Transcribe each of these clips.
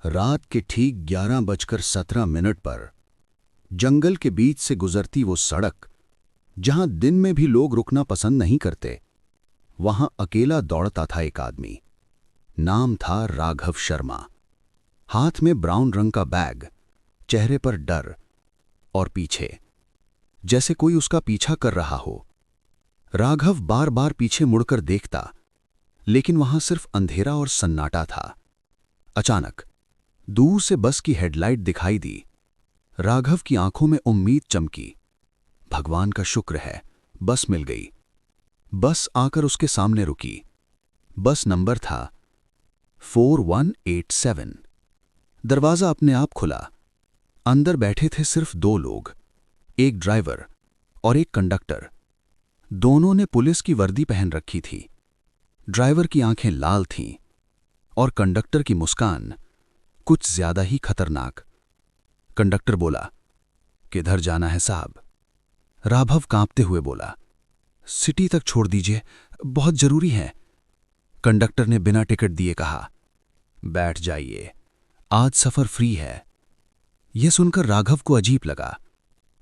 रात के ठीक 11:17 पर जंगल के बीच से गुजरती वो सड़क, जहां दिन में भी लोग रुकना पसंद नहीं करते, वहां अकेला दौड़ता था एक आदमी। नाम था राघव शर्मा। हाथ में ब्राउन रंग का बैग, चेहरे पर डर, और पीछे जैसे कोई उसका पीछा कर रहा हो। राघव बार बार पीछे मुड़कर देखता, लेकिन वहां सिर्फ अंधेरा और सन्नाटा था। अचानक दूर से बस की हेडलाइट दिखाई दी। राघव की आंखों में उम्मीद चमकी। भगवान का शुक्र है, बस मिल गई। बस आकर उसके सामने रुकी। बस नंबर था 4187। दरवाजा अपने आप खुला। अंदर बैठे थे सिर्फ 2 लोग, एक ड्राइवर और एक कंडक्टर। दोनों ने पुलिस की वर्दी पहन रखी थी। ड्राइवर की आंखें लाल थीं और कंडक्टर की मुस्कान कुछ ज्यादा ही खतरनाक। कंडक्टर बोला, किधर जाना है साहब? राघव कांपते हुए बोला, सिटी तक छोड़ दीजिए, बहुत जरूरी है। कंडक्टर ने बिना टिकट दिए कहा, बैठ जाइए, आज सफर फ्री है। यह सुनकर राघव को अजीब लगा,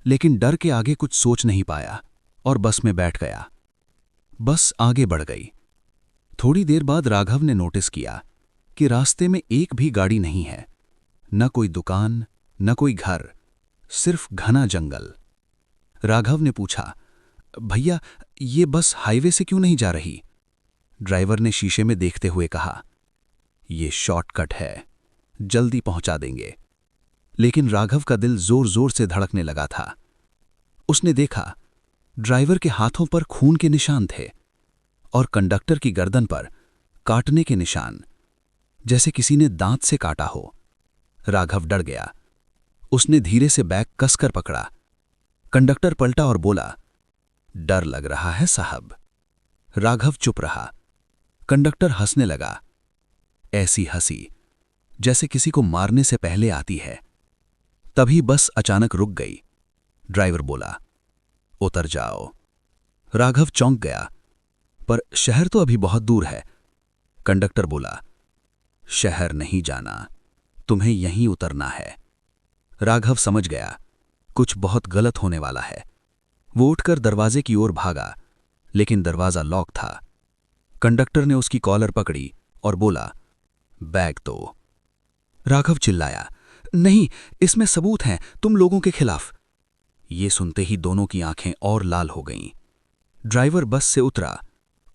लेकिन डर के आगे कुछ सोच नहीं पाया और बस में बैठ गया। बस आगे बढ़ गई। थोड़ी देर बाद राघव ने नोटिस किया कि रास्ते में एक भी गाड़ी नहीं है, न कोई दुकान, न कोई घर, सिर्फ घना जंगल। राघव ने पूछा, भैया ये बस हाईवे से क्यों नहीं जा रही? ड्राइवर ने शीशे में देखते हुए कहा, ये शॉर्टकट है, जल्दी पहुंचा देंगे। लेकिन राघव का दिल जोर जोर से धड़कने लगा था। उसने देखा, ड्राइवर के हाथों पर खून के निशान थे और कंडक्टर की गर्दन पर काटने के निशान, जैसे किसी ने दांत से काटा हो। राघव डर गया। उसने धीरे से बैग कसकर पकड़ा। कंडक्टर पलटा और बोला, डर लग रहा है साहब। राघव चुप रहा। कंडक्टर हंसने लगा, ऐसी हंसी जैसे किसी को मारने से पहले आती है। तभी बस अचानक रुक गई। ड्राइवर बोला, उतर जाओ। राघव चौंक गया, पर शहर तो अभी बहुत दूर है। कंडक्टर बोला, शहर नहीं जाना, तुम्हें यहीं उतरना है। राघव समझ गया, कुछ बहुत गलत होने वाला है। वो उठकर दरवाजे की ओर भागा, लेकिन दरवाजा लॉक था। कंडक्टर ने उसकी कॉलर पकड़ी और बोला, बैग दो। राघव चिल्लाया, नहीं, इसमें सबूत हैं तुम लोगों के खिलाफ। ये सुनते ही दोनों की आंखें और लाल हो गईं। ड्राइवर बस से उतरा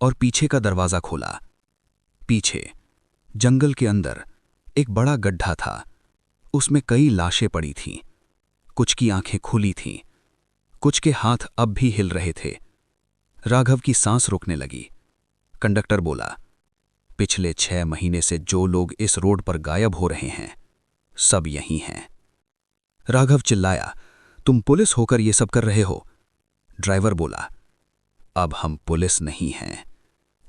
और पीछे का दरवाजा खोला। पीछे जंगल के अंदर एक बड़ा गड्ढा था। उसमें कई लाशें पड़ी थीं। कुछ की आंखें खुली थीं, कुछ के हाथ अब भी हिल रहे थे। राघव की सांस रुकने लगी। कंडक्टर बोला, पिछले 6 महीने से जो लोग इस रोड पर गायब हो रहे हैं, सब यहीं हैं। राघव चिल्लाया, तुम पुलिस होकर ये सब कर रहे हो? ड्राइवर बोला, अब हम पुलिस नहीं हैं,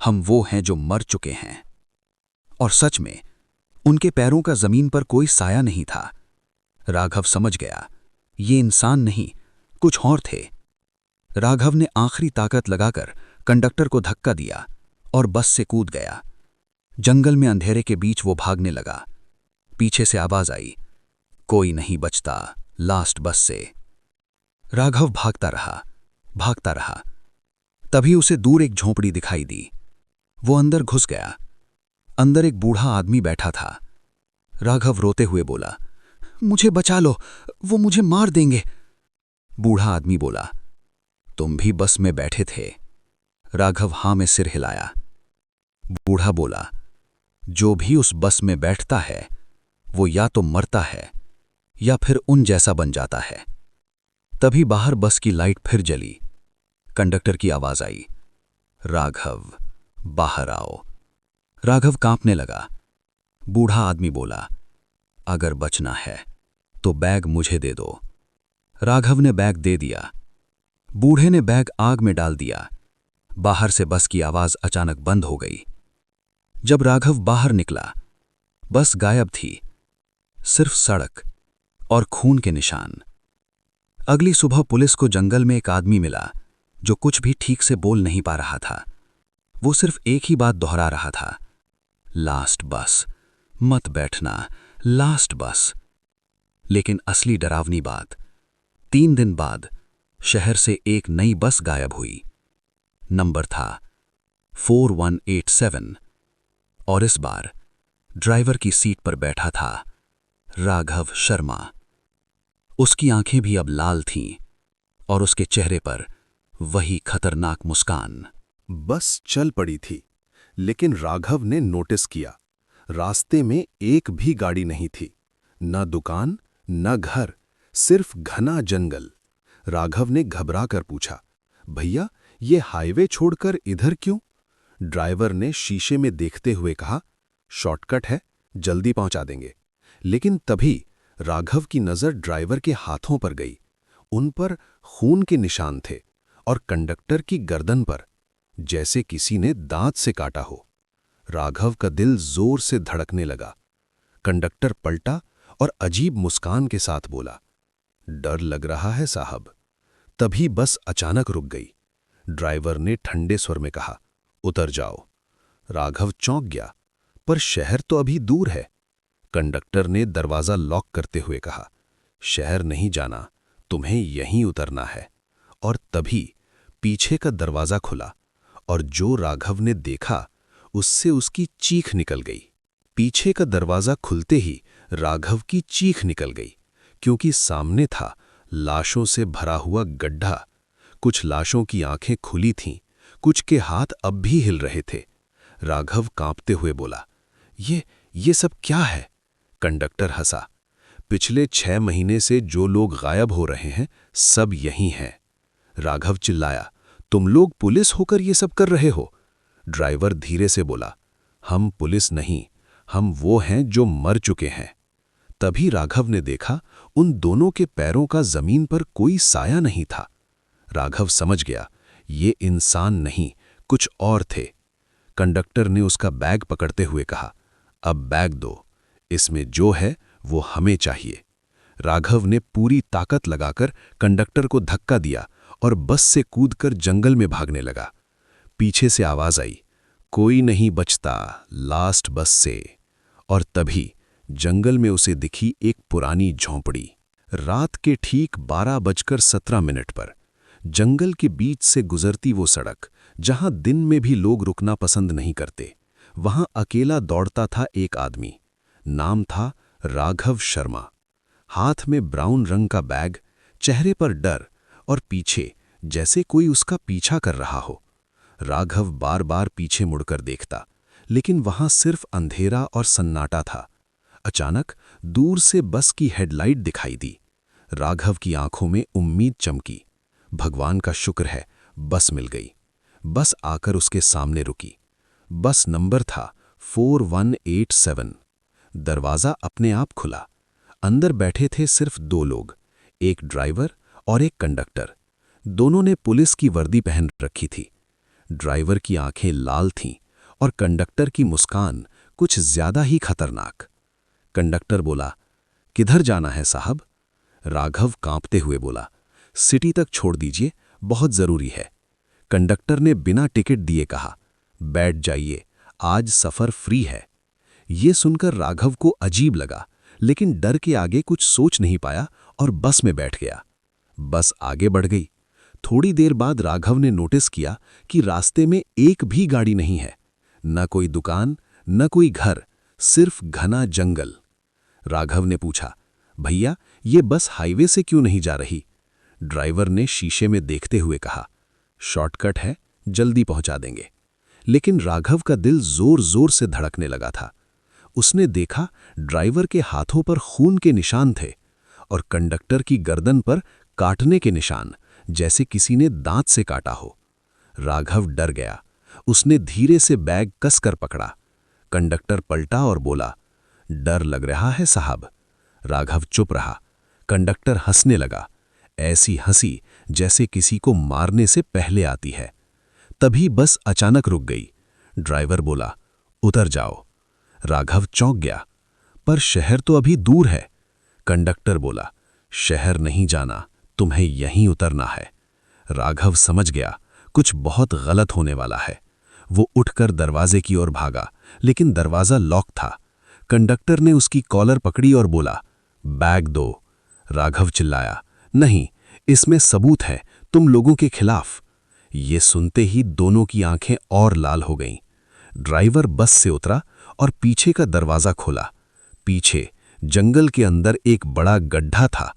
हम वो हैं जो मर चुके हैं। और सच में उनके पैरों का जमीन पर कोई साया नहीं था। राघव समझ गया, ये इंसान नहीं, कुछ और थे। राघव ने आखिरी ताकत लगाकर कंडक्टर को धक्का दिया और बस से कूद गया। जंगल में अंधेरे के बीच वो भागने लगा। पीछे से आवाज आई, कोई नहीं बचता लास्ट बस से। राघव भागता रहा, भागता रहा। तभी उसे दूर एक झोंपड़ी दिखाई दी। वो अंदर घुस गया। अंदर एक बूढ़ा आदमी बैठा था। राघव रोते हुए बोला, मुझे बचा लो, वो मुझे मार देंगे। बूढ़ा आदमी बोला, तुम भी बस में बैठे थे? राघव हां में सिर हिलाया। बूढ़ा बोला, जो भी उस बस में बैठता है वो या तो मरता है या फिर उन जैसा बन जाता है। तभी बाहर बस की लाइट फिर जली। कंडक्टर की आवाज आई, राघव बाहर आओ। राघव कांपने लगा। बूढ़ा आदमी बोला, अगर बचना है तो बैग मुझे दे दो। राघव ने बैग दे दिया। बूढ़े ने बैग आग में डाल दिया। बाहर से बस की आवाज अचानक बंद हो गई। जब राघव बाहर निकला, बस गायब थी, सिर्फ सड़क और खून के निशान। अगली सुबह पुलिस को जंगल में एक आदमी मिला जो कुछ भी ठीक से बोल नहीं पा रहा था। वो सिर्फ एक ही बात दोहरा रहा था, लास्ट बस, मत बैठना, लास्ट बस। लेकिन असली डरावनी बात, 3 दिन बाद शहर से एक नई बस गायब हुई। नंबर था 4187 और इस बार ड्राइवर की सीट पर बैठा था राघव शर्मा। उसकी आंखें भी अब लाल थीं और उसके चेहरे पर वही खतरनाक मुस्कान। बस चल पड़ी थी, लेकिन राघव ने नोटिस किया, रास्ते में एक भी गाड़ी नहीं थी, न दुकान न घर, सिर्फ घना जंगल। राघव ने घबरा कर पूछा, भैया ये हाईवे छोड़कर इधर क्यों? ड्राइवर ने शीशे में देखते हुए कहा, शॉर्टकट है, जल्दी पहुंचा देंगे। लेकिन तभी राघव की नजर ड्राइवर के हाथों पर गई। उन पर खून के निशान थे और कंडक्टर की गर्दन पर जैसे किसी ने दांत से काटा हो। राघव का दिल जोर से धड़कने लगा। कंडक्टर पलटा और अजीब मुस्कान के साथ बोला, डर लग रहा है साहब। तभी बस अचानक रुक गई। ड्राइवर ने ठंडे स्वर में कहा, उतर जाओ। राघव चौंक गया, पर शहर तो अभी दूर है। कंडक्टर ने दरवाजा लॉक करते हुए कहा, शहर नहीं जाना, तुम्हें यहीं उतरना है। और तभी पीछे का दरवाजा खुला और जो राघव ने देखा उससे उसकी चीख निकल गई। पीछे का दरवाजा खुलते ही राघव की चीख निकल गई, क्योंकि सामने था लाशों से भरा हुआ गड्ढा। कुछ लाशों की आंखें खुली थीं, कुछ के हाथ अब भी हिल रहे थे। राघव कांपते हुए बोला, ये सब क्या है? कंडक्टर हंसा, पिछले 6 महीने से जो लोग गायब हो रहे हैं सब यही हैं। राघव चिल्लाया, तुम लोग पुलिस होकर ये सब कर रहे हो? ड्राइवर धीरे से बोला, हम पुलिस नहीं, हम वो हैं जो मर चुके हैं। तभी राघव ने देखा उन दोनों के पैरों का जमीन पर कोई साया नहीं था। राघव समझ गया, ये इंसान नहीं, कुछ और थे। कंडक्टर ने उसका बैग पकड़ते हुए कहा, अब बैग दो, इसमें जो है वो हमें चाहिए। राघव ने पूरी ताकत लगाकर कंडक्टर को धक्का दिया और बस से कूदकर जंगल में भागने लगा। पीछे से आवाज आई, कोई नहीं बचता लास्ट बस से। और तभी जंगल में उसे दिखी एक पुरानी झोंपड़ी। रात के ठीक 12:17 पर जंगल के बीच से गुजरती वो सड़क, जहां दिन में भी लोग रुकना पसंद नहीं करते, वहां अकेला दौड़ता था एक आदमी। नाम था राघव शर्मा। हाथ में ब्राउन रंग का बैग, चेहरे पर डर और पीछे जैसे कोई उसका पीछा कर रहा हो। राघव बार बार पीछे मुड़कर देखता, लेकिन वहां सिर्फ अंधेरा और सन्नाटा था। अचानक दूर से बस की हेडलाइट दिखाई दी। राघव की आंखों में उम्मीद चमकी। भगवान का शुक्र है, बस मिल गई। बस आकर उसके सामने रुकी। बस नंबर था 4187। दरवाजा अपने आप खुला। अंदर बैठे थे सिर्फ 2 लोग, एक ड्राइवर और एक कंडक्टर। दोनों ने पुलिस की वर्दी पहन रखी थी। ड्राइवर की आंखें लाल थीं और कंडक्टर की मुस्कान कुछ ज्यादा ही खतरनाक। कंडक्टर बोला, किधर जाना है साहब? राघव कांपते हुए बोला, सिटी तक छोड़ दीजिए, बहुत जरूरी है। कंडक्टर ने बिना टिकट दिए कहा, बैठ जाइए, आज सफर फ्री है। ये सुनकर राघव को अजीब लगा, लेकिन डर के आगे कुछ सोच नहीं पाया और बस में बैठ गया। बस आगे बढ़ गई। थोड़ी देर बाद राघव ने नोटिस किया कि रास्ते में एक भी गाड़ी नहीं है, न कोई दुकान, न कोई घर, सिर्फ घना जंगल। राघव ने पूछा, भैया ये बस हाईवे से क्यों नहीं जा रही? ड्राइवर ने शीशे में देखते हुए कहा, शॉर्टकट है, जल्दी पहुंचा देंगे। लेकिन राघव का दिल जोर जोर से धड़कने लगा था। उसने देखा ड्राइवर के हाथों पर खून के निशान थे और कंडक्टर की गर्दन पर काटने के निशान, जैसे किसी ने दांत से काटा हो। राघव डर गया। उसने धीरे से बैग कसकर पकड़ा। कंडक्टर पलटा और बोला, डर लग रहा है साहब। राघव चुप रहा। कंडक्टर हंसने लगा, ऐसी हंसी जैसे किसी को मारने से पहले आती है। तभी बस अचानक रुक गई। ड्राइवर बोला, उतर जाओ। राघव चौंक गया, पर शहर तो अभी दूर है। कंडक्टर बोला, शहर नहीं जाना, तुम्हें यहीं उतरना है। राघव समझ गया कुछ बहुत गलत होने वाला है। वो उठकर दरवाजे की ओर भागा, लेकिन दरवाजा लॉक था। कंडक्टर ने उसकी कॉलर पकड़ी और बोला, बैग दो। राघव चिल्लाया, नहीं, इसमें सबूत है तुम लोगों के खिलाफ। ये सुनते ही दोनों की आंखें और लाल हो गईं। ड्राइवर बस से उतरा और पीछे का दरवाजा खोला। पीछे जंगल के अंदर एक बड़ा गड्ढा था।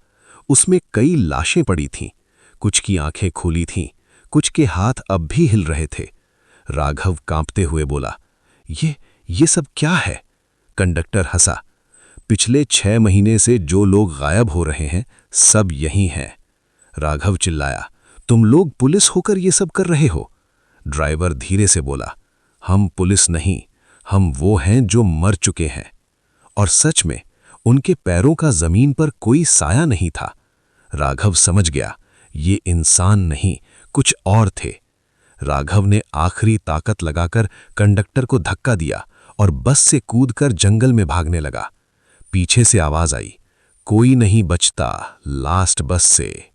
उसमें कई लाशें पड़ी थीं। कुछ की आंखें खुली थीं, कुछ के हाथ अब भी हिल रहे थे। राघव कांपते हुए बोला, ये सब क्या है? कंडक्टर हंसा। पिछले 6 महीने से जो लोग गायब हो रहे हैं सब यही हैं। राघव चिल्लाया, तुम लोग पुलिस होकर ये सब कर रहे हो? ड्राइवर धीरे से बोला, हम पुलिस नहीं, हम वो हैं जो मर चुके हैं। और सच में उनके पैरों का जमीन पर कोई साया नहीं था। राघव समझ गया, ये इंसान नहीं, कुछ और थे। राघव ने आखिरी ताकत लगाकर कंडक्टर को धक्का दिया और बस से कूदकर जंगल में भागने लगा। पीछे से आवाज आई, कोई नहीं बचता लास्ट बस से।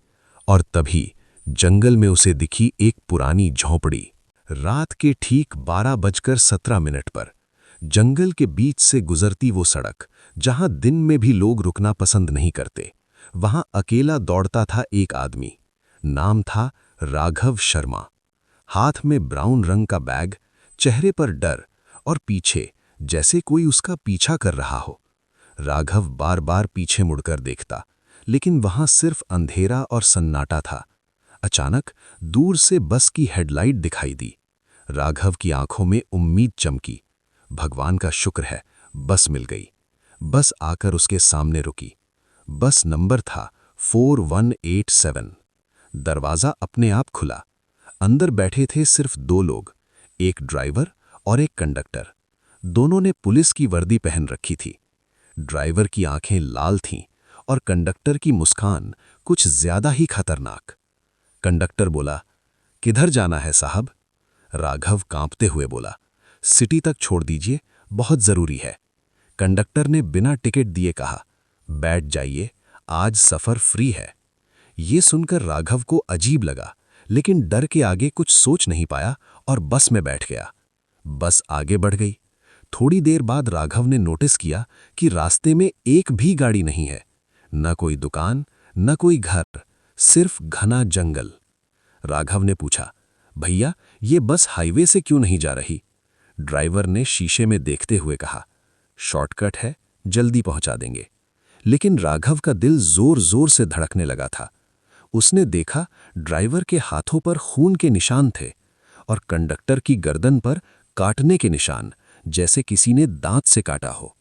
और तभी जंगल में उसे दिखी एक पुरानी झोंपड़ी। रात के ठीक 12:17 पर जंगल के बीच से गुजरती वो सड़क, जहां दिन में भी लोग रुकना पसंद नहीं करते, वहां अकेला दौड़ता था एक आदमी। नाम था राघव शर्मा। हाथ में ब्राउन रंग का बैग, चेहरे पर डर और पीछे जैसे कोई उसका पीछा कर रहा हो। राघव बार बार पीछे मुड़कर देखता, लेकिन वहां सिर्फ अंधेरा और सन्नाटा था। अचानक दूर से बस की हेडलाइट दिखाई दी। राघव की आंखों में उम्मीद चमकी। भगवान का शुक्र है, बस मिल गई। बस आकर उसके सामने रुकी। बस नंबर था 4187। दरवाजा अपने आप खुला। अंदर बैठे थे सिर्फ 2 लोग, एक ड्राइवर और एक कंडक्टर। दोनों ने पुलिस की वर्दी पहन रखी थी। ड्राइवर की आंखें लाल थीं और कंडक्टर की मुस्कान कुछ ज्यादा ही खतरनाक। कंडक्टर बोला, किधर जाना है साहब? राघव कांपते हुए बोला, सिटी तक छोड़ दीजिए, बहुत जरूरी है। कंडक्टर ने बिना टिकट दिए कहा, बैठ जाइए, आज सफर फ्री है। ये सुनकर राघव को अजीब लगा, लेकिन डर के आगे कुछ सोच नहीं पाया और बस में बैठ गया। बस आगे बढ़ गई। थोड़ी देर बाद राघव ने नोटिस किया कि रास्ते में एक भी गाड़ी नहीं है। न कोई दुकान, न कोई घर, सिर्फ घना जंगल। राघव ने पूछा, भैया ये बस हाईवे से क्यों नहीं जा रही? ड्राइवर ने शीशे में देखते हुए कहा, शॉर्टकट है, जल्दी पहुंचा देंगे। लेकिन राघव का दिल जोर जोर से धड़कने लगा था। उसने देखा ड्राइवर के हाथों पर खून के निशान थे और कंडक्टर की गर्दन पर काटने के निशान, जैसे किसी ने दांत से काटा हो।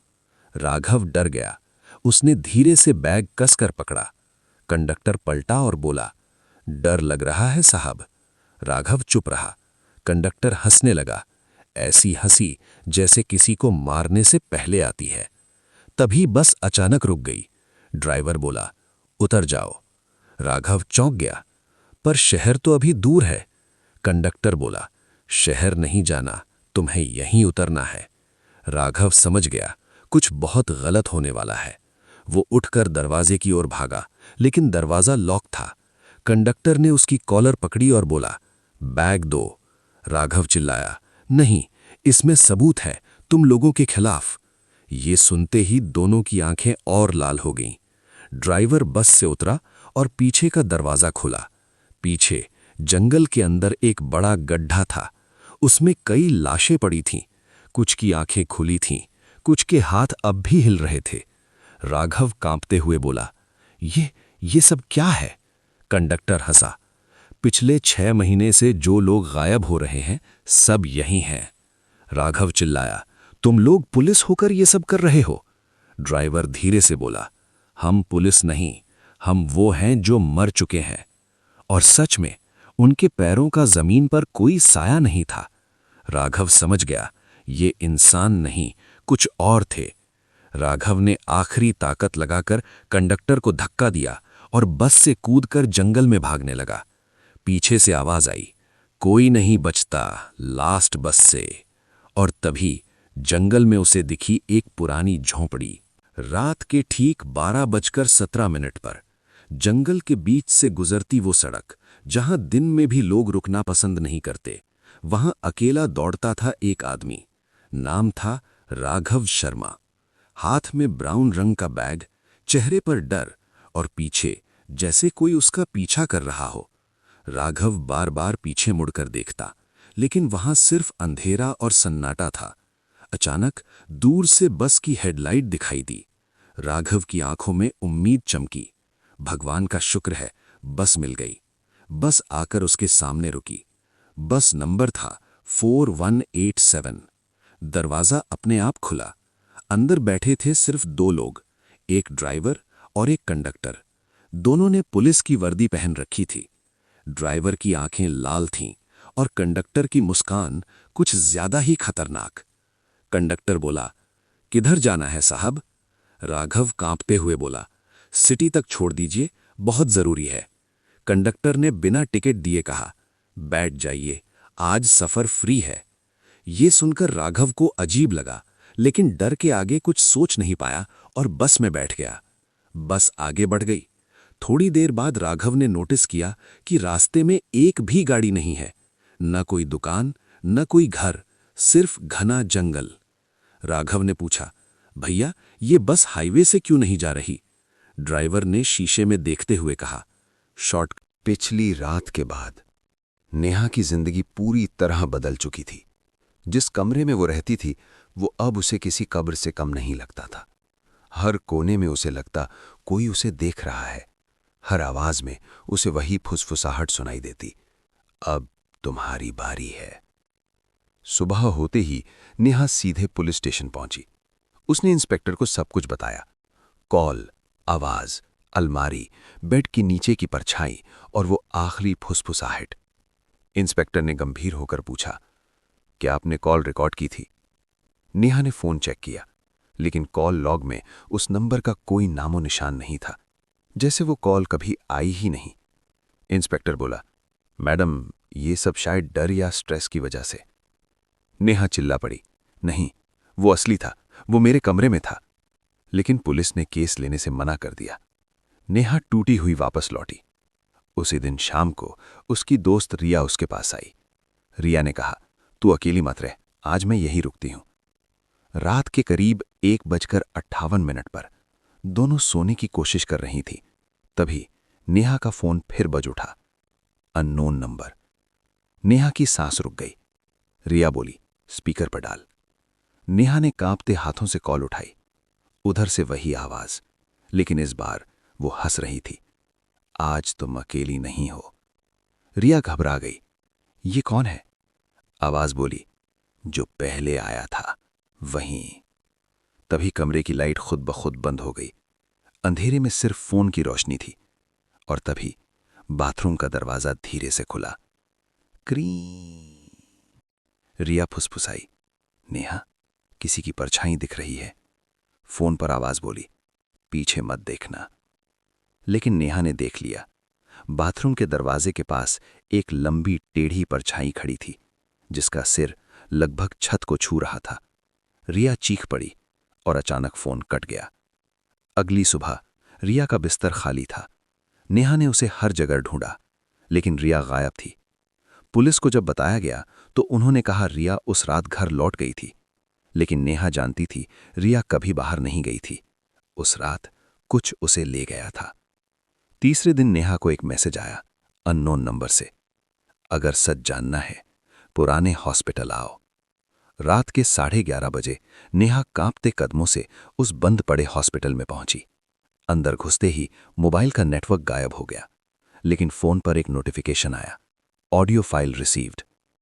राघव डर गया। उसने धीरे से बैग कसकर पकड़ा। कंडक्टर पलटा और बोला, डर लग रहा है साहब? राघव चुप रहा। कंडक्टर हंसने लगा, ऐसी हंसी जैसे किसी को मारने से पहले आती है। तभी बस अचानक रुक गई। ड्राइवर बोला, उतर जाओ। राघव चौंक गया, पर शहर तो अभी दूर है। कंडक्टर बोला, शहर नहीं जाना, तुम्हें यहीं उतरना है। राघव समझ गया कुछ बहुत गलत होने वाला है। वो उठकर दरवाजे की ओर भागा, लेकिन दरवाजा लॉक था। कंडक्टर ने उसकी कॉलर पकड़ी और बोला, बैग दो। राघव चिल्लाया, नहीं, इसमें सबूत है तुम लोगों के खिलाफ। ये सुनते ही दोनों की आंखें और लाल हो गईं। ड्राइवर बस से उतरा और पीछे का दरवाजा खोला। पीछे जंगल के अंदर एक बड़ा गड्ढा था। उसमें कई लाशें पड़ी थीं। कुछ की आंखें खुली थीं, कुछ के हाथ अब भी हिल रहे थे। राघव कांपते हुए बोला, ये सब क्या है? कंडक्टर हंसा, पिछले 6 महीने से जो लोग गायब हो रहे हैं सब यही हैं। राघव चिल्लाया, तुम लोग पुलिस होकर ये सब कर रहे हो? ड्राइवर धीरे से बोला, हम पुलिस नहीं, हम वो हैं जो मर चुके हैं। और सच में उनके पैरों का जमीन पर कोई साया नहीं था। राघव समझ गया, ये इंसान नहीं, कुछ और थे। राघव ने आखिरी ताकत लगाकर कंडक्टर को धक्का दिया और बस से कूदकर जंगल में भागने लगा। पीछे से आवाज आई, कोई नहीं बचता लास्ट बस से। और तभी जंगल में उसे दिखी एक पुरानी झोंपड़ी। रात के ठीक 12:17 पर जंगल के बीच से गुजरती वो सड़क, जहां दिन में भी लोग रुकना पसंद नहीं करते, वहां अकेला दौड़ता था एक आदमी। नाम था राघव शर्मा। हाथ में ब्राउन रंग का बैग, चेहरे पर डर और पीछे जैसे कोई उसका पीछा कर रहा हो। राघव बार बार पीछे मुड़कर देखता, लेकिन वहां सिर्फ अंधेरा और सन्नाटा था। अचानक दूर से बस की हेडलाइट दिखाई दी। राघव की आंखों में उम्मीद चमकी। भगवान का शुक्र है, बस मिल गई। बस आकर उसके सामने रुकी। बस नंबर था 4187। दरवाजा अपने आप खुला। अंदर बैठे थे सिर्फ 2 लोग, एक ड्राइवर और एक कंडक्टर। दोनों ने पुलिस की वर्दी पहन रखी थी। ड्राइवर की आंखें लाल थीं और कंडक्टर की मुस्कान कुछ ज्यादा ही खतरनाक। कंडक्टर बोला, किधर जाना है साहब? राघव कांपते हुए बोला, सिटी तक छोड़ दीजिए, बहुत जरूरी है। कंडक्टर ने बिना टिकट दिए कहा, बैठ जाइए, आज सफर फ्री है। ये सुनकर राघव को अजीब लगा, लेकिन डर के आगे कुछ सोच नहीं पाया और बस में बैठ गया। बस आगे बढ़ गई। थोड़ी देर बाद राघव ने नोटिस किया कि रास्ते में एक भी गाड़ी नहीं है, न कोई दुकान, न कोई घर, सिर्फ घना जंगल। राघव ने पूछा, भैया ये बस हाईवे से क्यों नहीं जा रही? ड्राइवर ने शीशे में देखते हुए कहा, शॉर्ट। पिछली रात के बाद नेहा की जिंदगी पूरी तरह बदल चुकी थी। जिस कमरे में वो रहती थी वो अब उसे किसी कब्र से कम नहीं लगता था। हर कोने में उसे लगता कोई उसे देख रहा है। हर आवाज में उसे वही फुसफुसाहट सुनाई देती, अब तुम्हारी बारी है। सुबह होते ही नेहा सीधे पुलिस स्टेशन पहुंची। उसने इंस्पेक्टर को सब कुछ बताया, कॉल, आवाज, अलमारी, बेड के नीचे की परछाई और वो आखिरी फुसफुसाहट। इंस्पेक्टर ने गंभीर होकर पूछा, क्या आपने कॉल रिकॉर्ड की थी? नेहा ने फोन चेक किया, लेकिन कॉल लॉग में उस नंबर का कोई नामो निशान नहीं था, जैसे वो कॉल कभी आई ही नहीं। इंस्पेक्टर बोला, मैडम ये सब शायद डर या स्ट्रेस की वजह से। नेहा चिल्ला पड़ी, नहीं, वो असली था, वो मेरे कमरे में था। लेकिन पुलिस ने केस लेने से मना कर दिया। नेहा टूटी हुई वापस लौटी। उसी दिन शाम को उसकी दोस्त रिया उसके पास आई। रिया ने कहा, तू अकेली मत रह, आज मैं यहीं रुकती हूं। रात के करीब 1:58 पर दोनों सोने की कोशिश कर रही थी। तभी नेहा का फोन फिर बज उठा, अननोन नंबर। नेहा की सांस रुक गई। रिया बोली, स्पीकर पर डाल। नेहा ने कांपते हाथों से कॉल उठाई। उधर से वही आवाज, लेकिन इस बार वो हंस रही थी, आज तुम अकेली नहीं हो। रिया घबरा गई, ये कौन है? आवाज बोली, जो पहले आया था वहीं। तभी कमरे की लाइट खुद ब खुद बंद हो गई। अंधेरे में सिर्फ फोन की रोशनी थी। और तभी बाथरूम का दरवाजा धीरे से खुला। क्री। रिया फुसफुसाई, नेहा किसी की परछाई दिख रही है। फोन पर आवाज बोली, पीछे मत देखना। लेकिन नेहा ने देख लिया। बाथरूम के दरवाजे के पास एक लंबी टेढ़ी परछाई खड़ी थी, जिसका सिर लगभग छत को छू रहा था। रिया चीख पड़ी और अचानक फोन कट गया। अगली सुबह रिया का बिस्तर खाली था। नेहा ने उसे हर जगह ढूंढा, लेकिन रिया गायब थी। पुलिस को जब बताया गया तो उन्होंने कहा रिया उस रात घर लौट गई थी। लेकिन नेहा जानती थी रिया कभी बाहर नहीं गई थी। उस रात कुछ उसे ले गया था। तीसरे दिन नेहा को एक मैसेज आया, अननोन नंबर से, अगर सच जानना है पुराने हॉस्पिटल आओ। रात के 11:30 बजे नेहा कांपते कदमों से उस बंद पड़े हॉस्पिटल में पहुंची। अंदर घुसते ही मोबाइल का नेटवर्क गायब हो गया, लेकिन फोन पर एक नोटिफिकेशन आया, ऑडियो फाइल रिसीव्ड।